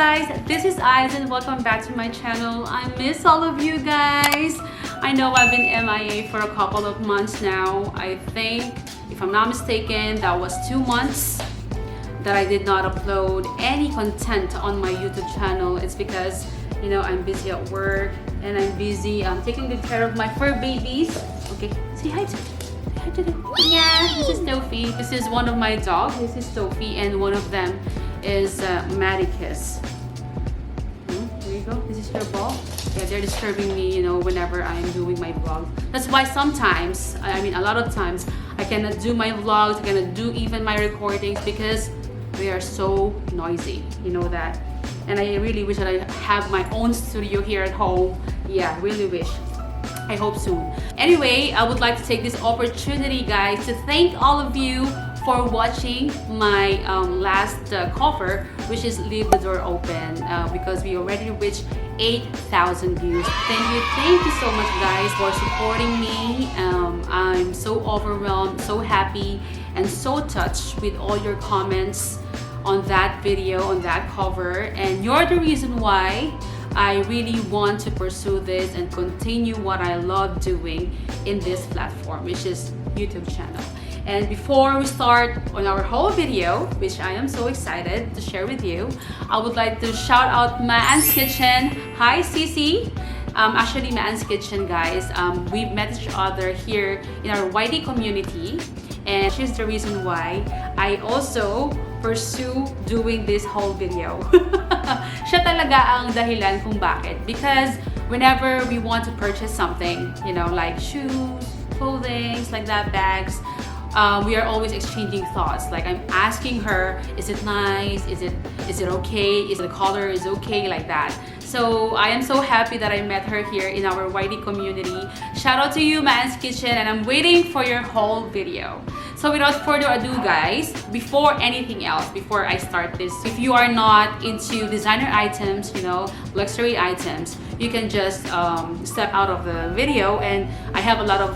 guys, this is Ice and welcome back to my channel. I miss all of you guys. I know I've been MIA for a couple of months now. I think, if I'm not mistaken, that was 2 months that I did not upload any content on my YouTube channel. It's because, you know, I'm busy at work and I'm busy taking good care of my fur babies. Okay, say hi to them. Say hi to them. Yeah, this is Sophie. This is one of my dogs. This is Sophie, and one of them is Mytheresa. There you go. This is your ball. Yeah, they're disturbing me, you know, whenever I'm doing my vlog. That's why sometimes, I mean a lot of times, I cannot do my vlogs, I cannot do even my recordings because they are so noisy. You know that. And I really wish that I have my own studio here at home. Yeah, really wish. I hope soon. Anyway, I would like to take this opportunity, guys, to thank all of you for watching my last cover, which is Leave the Door Open, because we already reached 8,000 views. Thank you so much, guys, for supporting me. I'm so overwhelmed, so happy, and so touched with all your comments on that video, on that cover, and you're the reason why I really want to pursue this and continue what I love doing in this platform, which is YouTube channel. And before we start on our whole video, which I am so excited to share with you, I would like to shout out Maan's Kitchen. Hi Cici. Actually, Maan's Kitchen, guys, we've met each other here in our YD community, and she's the reason why I also pursue doing this whole video. Siya talaga ang dahilan kung bakit. Because whenever we want to purchase something, you know, like shoes, clothing, like that, bags, we are always exchanging thoughts. Like I'm asking her, is it nice? Is it okay? Is the color is okay? Like that. So I am so happy that I met her here in our YD community. Shout out to you, Maan's Kitchen, and I'm waiting for your whole video. So without further ado, guys, before anything else, before I start this, if you are not into designer items, you know, luxury items, you can just step out of the video, and I have a lot of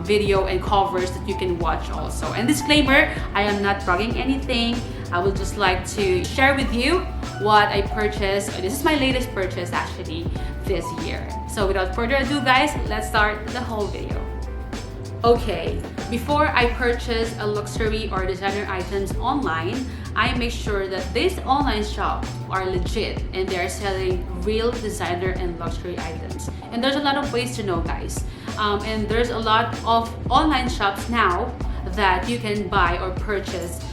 video and covers that you can watch also. And disclaimer, I am not bragging anything. I would just like to share with you what I purchased. This is my latest purchase actually this year. So without further ado, guys, let's start the whole video. Okay, before I purchase a luxury or designer items online, I make sure that these online shops are legit and they are selling real designer and luxury items. And there's a lot of ways to know, guys. And there's a lot of online shops now that you can buy or purchase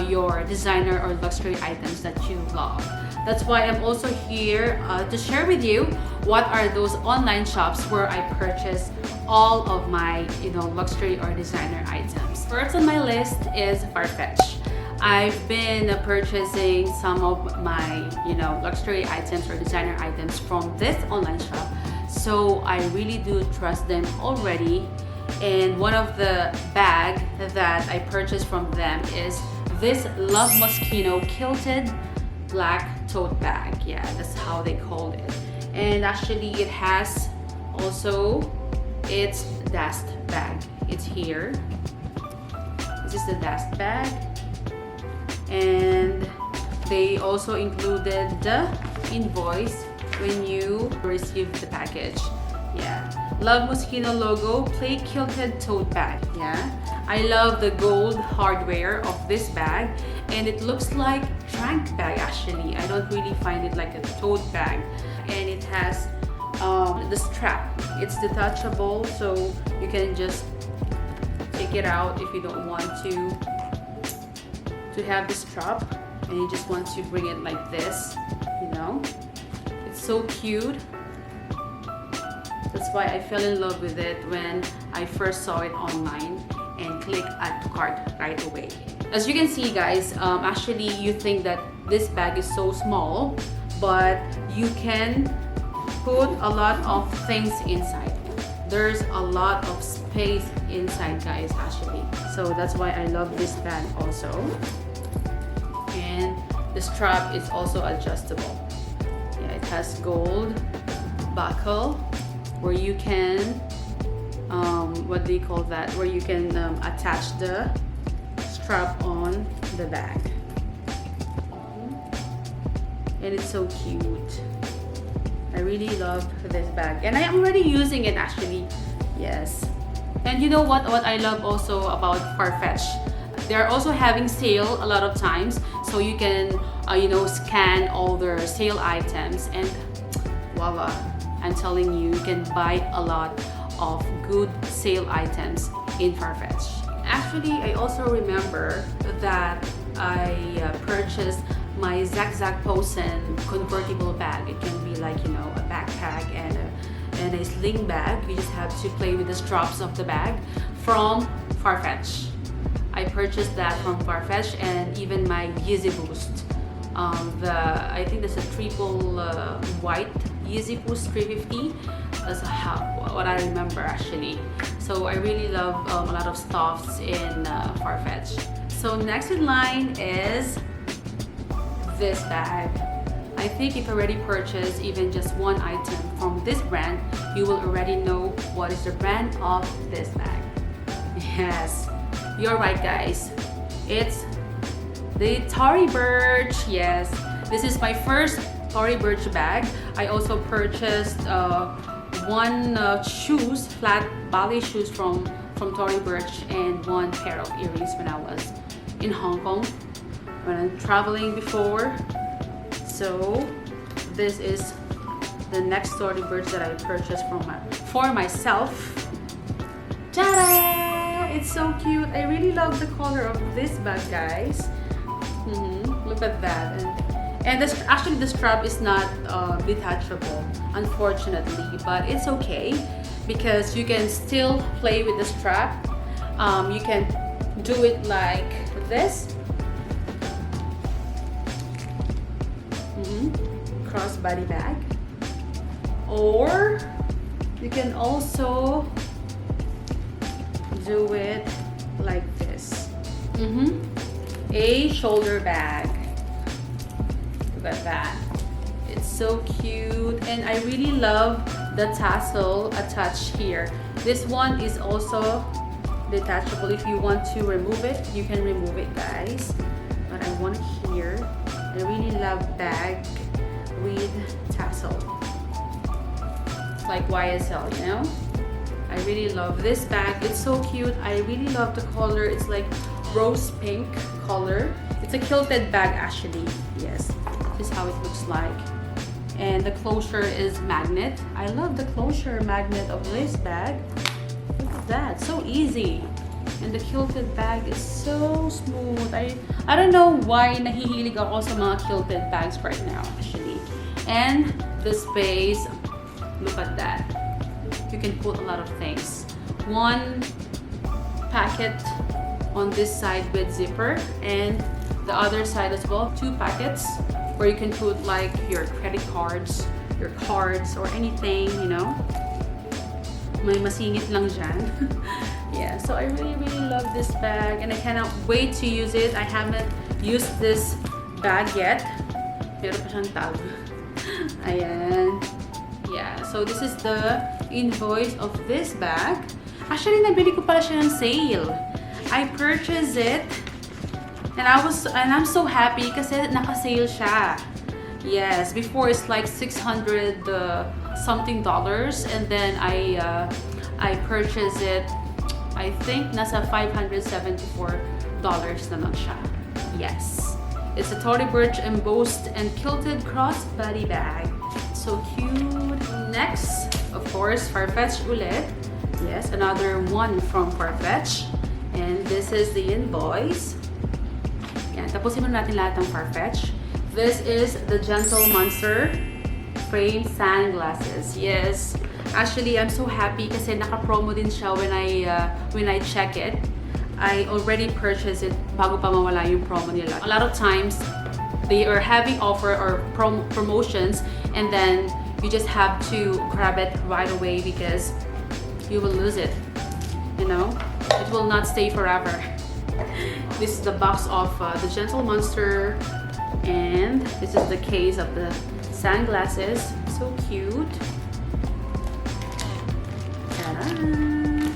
your designer or luxury items that you love. That's why I'm also here to share with you what are those online shops where I purchase all of my, you know, luxury or designer items. First on my list is Farfetch. I've been purchasing some of my, you know, luxury items or designer items from this online shop, so I really do trust them already. And one of the bag that I purchased from them is this Love Moschino kilted black tote bag. Yeah, that's how they called it. And actually it has also its dust bag. It's here. This is the dust bag. And they also included the invoice when you receive the package. Yeah. Love Moschino logo, play kilted tote bag. Yeah. I love the gold hardware of this bag, and it looks like trunk bag actually. I don't really find it like a tote bag. And it has the strap. It's detachable, so you can just take it out if you don't want to have the strap, and you just want to bring it like this, you know. It's so cute. That's why I fell in love with it when I first saw it online and click add to cart right away. As you can see, guys, actually you think that this bag is so small, but you can put a lot of things inside. There's a lot of space inside, guys, actually. So that's why I love this bag also. And the strap is also adjustable. Yeah, it has gold buckle where you can what do you call that, where you can attach the strap on the bag. and it's so cute. I really love this bag, and I am already using it actually. Yes. And you know what I love also about Farfetch? They're also having sale a lot of times, so you can you know, scan all their sale items, and voila, I'm telling you, you can buy a lot of good sale items in Farfetch. Actually, I also remember that I purchased my Zag Posen convertible bag. It can be like, you know, a backpack and a sling bag. You just have to play with the straps of the bag from Farfetch. I purchased that from Farfetch, and even my Yeezy Boost. I think there's a triple white Yeezy Boost 350. That's what I remember actually. So I really love a lot of stuffs in Farfetch. So next in line is this bag. I think if you already purchased even just one item from this brand, you will already know what is the brand of this bag. Yes, you're right guys. It's the Tory Burch. Yes, this is my first Tory Burch bag. I also purchased one shoes, flat ballet shoes from Tory Burch, and one pair of earrings when I was in Hong Kong when I'm traveling before. So this is the next Tory Burch that I purchased for myself. Ta-da! It's so cute. I really love the color of this bag, guys. Look at that. And this, actually the strap is not detachable, unfortunately, but it's okay because you can still play with the strap. You can do it like this. Crossbody bag, or you can also do it like this. A shoulder bag. Look at that. It's so cute, and I really love the tassel attached here. This one is also detachable. If you want to remove it, you can remove it, guys. But I want it here. I really love bag with tassel, like YSL, you know. I really love this bag. It's so cute. I really love the color. It's like rose pink color. It's a kilted bag actually. Yes, this is how it looks like. And the closure is magnet. I love the closure magnet of this bag. Look at that, so easy. And the kilted bag is so smooth. I don't know why nahihilig ako sa mga kilted bags right now actually. And the space, look at that. You can put a lot of things. One packet on this side with zipper, and the other side as well, 2 packets where you can put like your credit cards, your cards, or anything, you know. May masingit lang dyan. Yeah, so I really love this bag, and I cannot wait to use it. I haven't used this bag yet. Pero pa siyang tag. Ayan. Yeah, so this is the invoice of this bag. Actually, nabili ko pala siya ng sale. I purchased it, and I'm so happy kasi naka-sale siya. Yes, before it's like $600 something dollars, and then I purchased it. I think nasa $574 na lang siya. Yes, it's a Tory Burch embossed and kilted crossbody bag. So cute. Next, of course, Farfetch ulit. Yes, another one from Farfetch. And this is the invoice. Yan, tapusin mo natin lahat ng Farfetch. This is the Gentle Monster frame sunglasses. Yes, actually I'm so happy kasi naka-promo din siya when I check it. I already purchased it bago pa mawala yung promo nila. A lot of times they are having offer or promotions, and then you just have to grab it right away because you will lose it, you know. It will not stay forever. This is the box of the Gentle Monster, and this is the case of the sunglasses. So cute. Ta-da!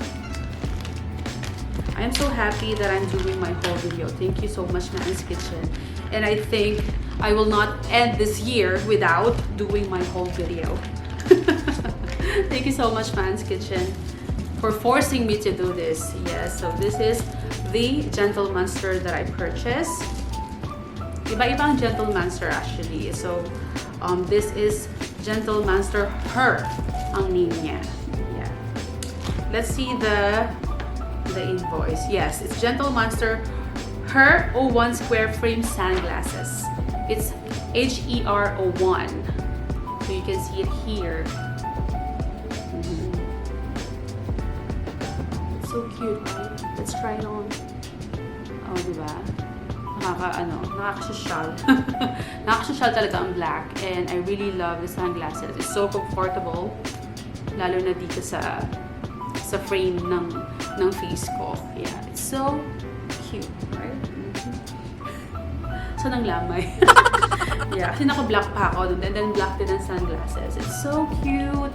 I am so happy that I'm doing my whole video. Thank you so much, Man's Kitchen. And I think I will not end this year without doing my whole video. Thank you so much, Man's Kitchen, for forcing me to do this. Yes, so this is the Gentle Monster that I purchased. Iba-ibang Gentle Monster actually. So this is Gentle Monster Her ang name niya. Yeah. Let's see the invoice. Yes, it's Gentle Monster Her 01 square frame sunglasses. It's HER01. So you can see it here. It's so cute, right? Let's try it on. Oh, diba? Nakakasosyal. Nakakasosyal talaga ang black, and I really love the sunglasses. It's so comfortable, lalo na dito sa frame ng face ko. Yeah, it's so cute, right? So nang lamay. Yeah, kasi naka-black pa ako and then black din ang sunglasses. It's so cute.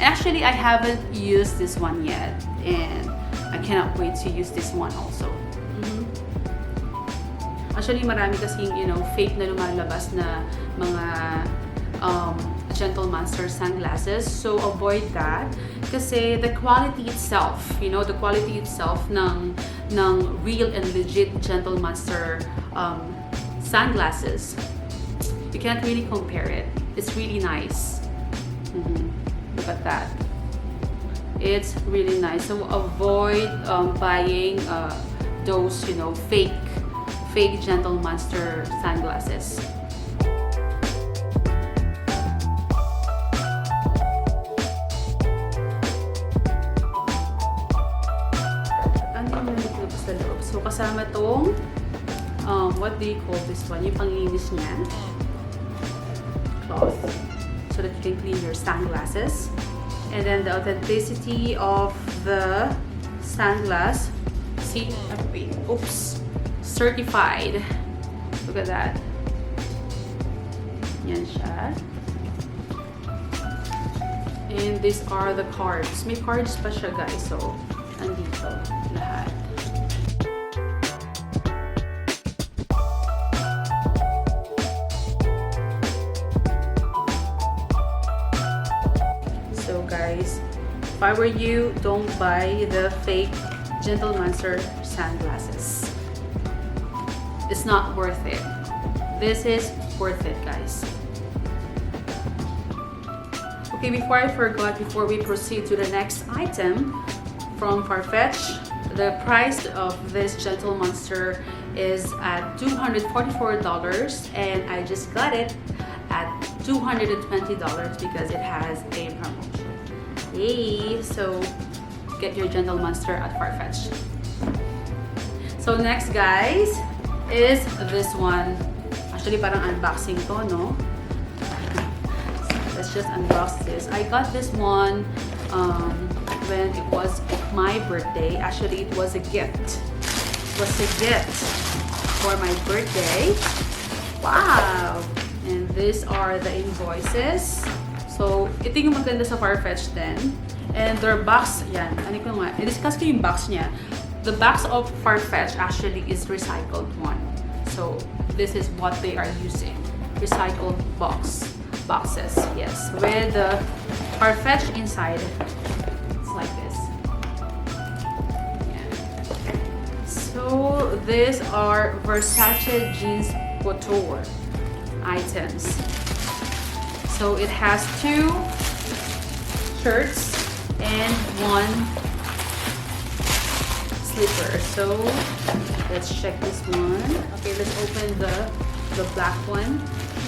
Actually, I haven't used this one yet, and I cannot wait to use this one also. Actually, marami kasing, fake na lumalabas na mga Gentle Monster sunglasses. So, avoid that. Kasi the quality itself, the quality itself ng real and legit Gentle Monster sunglasses, you can't really compare it. It's really nice. Look at that. It's really nice. So, avoid buying those, fake Gentle Monster sunglasses. So, kasama tong, what do you call this one? Yung panglinis niya. Cloth. So that you can clean your sunglasses. And then the authenticity of the sunglass. See? Wait. Oops. Certified. Look at that. Yan siya. And these are the cards. May cards pa siya, guys. So, andito lahat. So, guys, if I were you, don't buy the fake Gentle Monster sunglasses. It's not worth it. This is worth it, guys. Okay, before I forgot, before we proceed to the next item from Farfetch, the price of this Gentle Monster is at $244, and I just got it at $220 because it has a promotion. Yay! So get your Gentle Monster at Farfetch. So next, guys, is this one. Actually, parang unboxing to, no? So let's just unbox this. I got this one when it was my birthday. Actually, it was a gift. It was a gift for my birthday. Wow! And these are the invoices. So, ito yung maganda sa Farfetch din. And their box, yan. Ano ko nga, i-discuss ko yung box niya. The box of Farfetch actually is recycled one. So this is what they are using. Recycled boxes. Yes. With the Farfetch inside. It's like this. Yeah. So these are Versace jeans couture items. So it has 2 shirts and 1 slipper. So let's check this one. Okay, let's open the black one.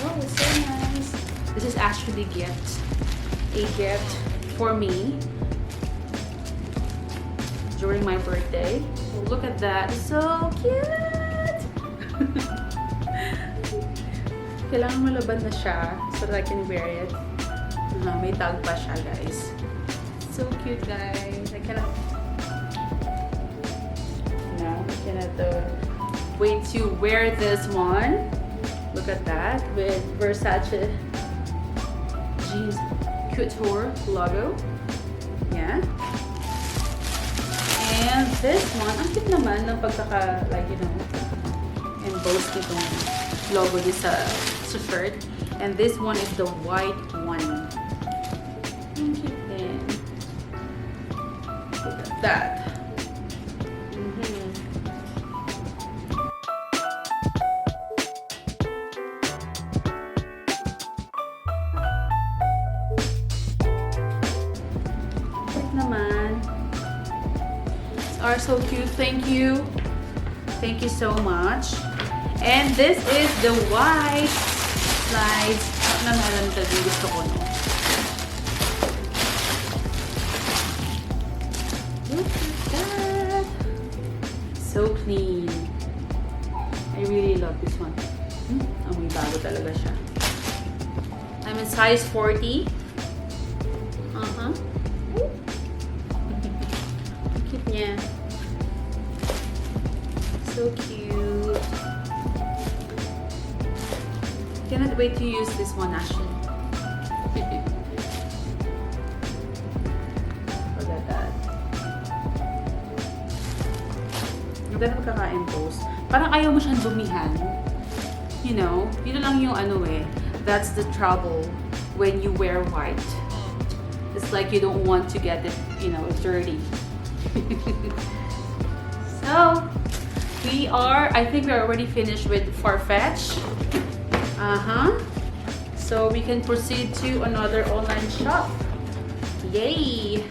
Oh, it's so nice. This is actually a gift for me during my birthday. Oh, look at that. It's so cute. Kailangan malaban na siya so that I can wear it. May tag pa siya, guys. So cute, guys. I cannot wait to wear this one. Look at that with Versace jeans couture logo. Yeah. And this one, ang cute naman ng pagkaka, like, you know, embossed itong logo niya sa shirt. And this one is the white one. Ang cute din. Look at that. Naman. Are so cute. Thank you. Thank you so much. And this is the white slides. Nanalan ka din gusto ko, no? Look at that. So clean. I really love this one. May bago talaga siya. I'm in size 40. Cute niya. So cute. Cannot wait to use this one actually. Look at that. Ang ganda pagkaka-impose. Parang ayaw mo siyang dumihan. You know? Yun lang yung ano eh. That's the trouble when you wear white. It's like you don't want to get it, you know, dirty. So, I think we're already finished with Farfetch. So we can proceed to another online shop. Yay!